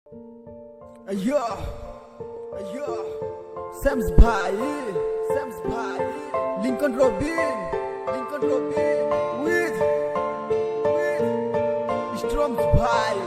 Ayo, ayo, Sam's भाई, Lincoln Robin, with Strom's भाई.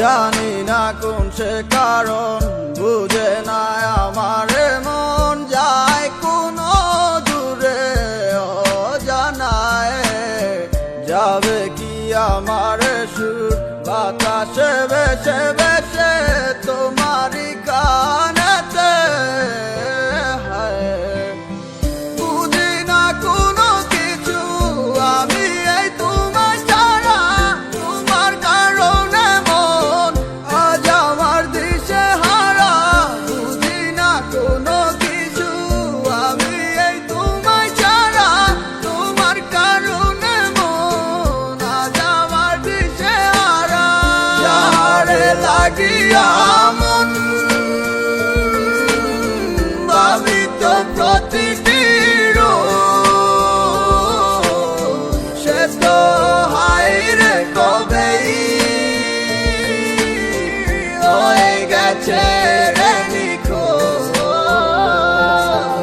জানি না কোন সে কারণ বুঝে না আমার মন যায় কোনো দূরে জানায় যাবে কি আমার সুর বাতাসে বেশে বেশে তোমারই কানেতে বুঝি না কোনো কিছু আমি এই তোমার ছাড়া তোমার কারণে মন আজ আমার দিশে হারা বুঝি না কোনো কিছু আমি এই তোমার ছাড়া তোমার কারণে মন আজ আমার দিশে হারা যারে লাগিয়া মন ভাবিত প্রতিটি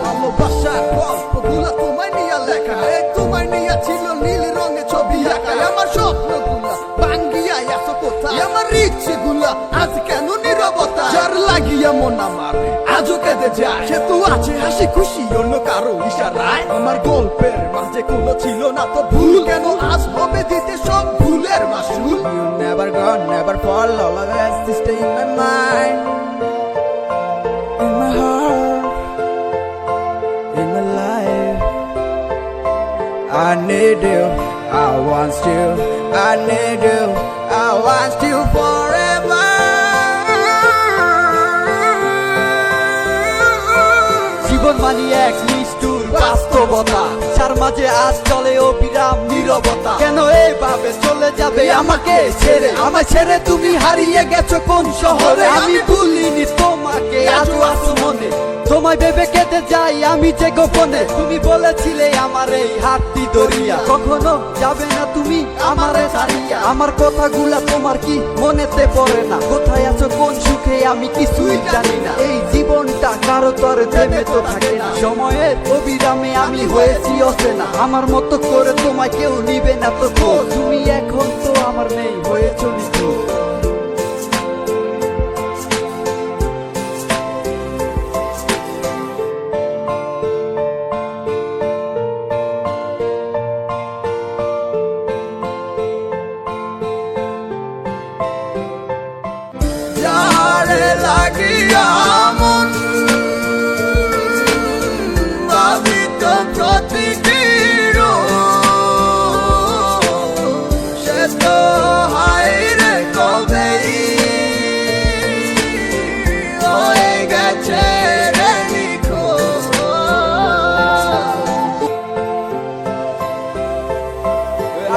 ভালোবাসার গল্পগুলা তোমায় নিয়ে লেখা তোমায় নিয়ে ছিল নীল রঙে ছবি আঁকা আমার স্বপ্নগুলা ভাঙ্গিয়া আসো কোথায় আমার ইচ্ছেগুলা আজ কেন নীরবতা যার লাগিয়া মন আমার আজও কেঁদে যায় সে তো আছে হাসি খুশি অন্য কারো ইশারায় আমার গল্পের মাঝে কোনো ছিল না তো ভুল কেন আজ হবে দিতে সব ভুলের মাসুল You never gone, never fall, always stay in my mind, in my heart, in my life. I need you, I want you, I need you, I want you forever. জীবন মানি এক নিষ্ঠুর বাস্তবতা যার মাঝে আজ চলে অবিরাম নীরবতা কেন এইভাবে চলে যাবে আমাকে ছেড়ে আমায় ছেড়ে তুমি হারিয়ে গেছো কোন শহরে আমি ভুলিনি তোমাকে আজও আছো মনে তোমায় ভেবে কেটে যাই আমি যে গোপনে তুমি বলেছিলে আমার এই হাতটি দরিয়া কখনো যাবে না তুমি আমারে ছাড়িয়া আমার কথাগুলা তোমার কি মনেতে পড়ে না কোথায় আছো কোন সুখে আমি কিছুই জানি না এই জীবনটা কারো তরে থেমে তো থাকে না সময়ের অবিরামে আমি হয়েছি অচেনা আমার মতো করে তোমায় কেউ নিবে না তো তুমি এখন তো আমার নেই হয়েছো নিখোঁজ যারে লাগিয়া মন ভাবিত প্রতিটি সে তো হাইরে কবে হয়ে গেছে রে নিখোঁজ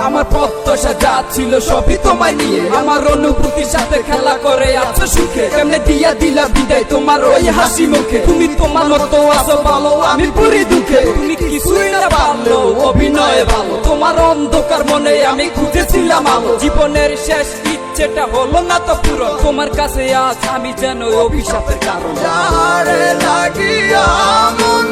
আমার প্রত্যাশা যা ছিল সবই তোমায় নিয়ে আমার অনুভূতির সাথে খেলা করে আছো সুখে কেমনে দিয়া দিলা বিদায় তোমার ওই হাসি মুখে তুমি তোমার মতো আছো ভালো আমি পুরি দুঃখে তুমি কিছুই না পারলো অভিনয় ভালো তোমার অন্ধকার মনে আমি খুঁজেছিলাম আলো জীবনের শেষ ইচ্ছেটা হলো না তো পুরো তোমার কাছে আজ আমি যেন অভিশাপের কারণ যারে লাগিয়া মন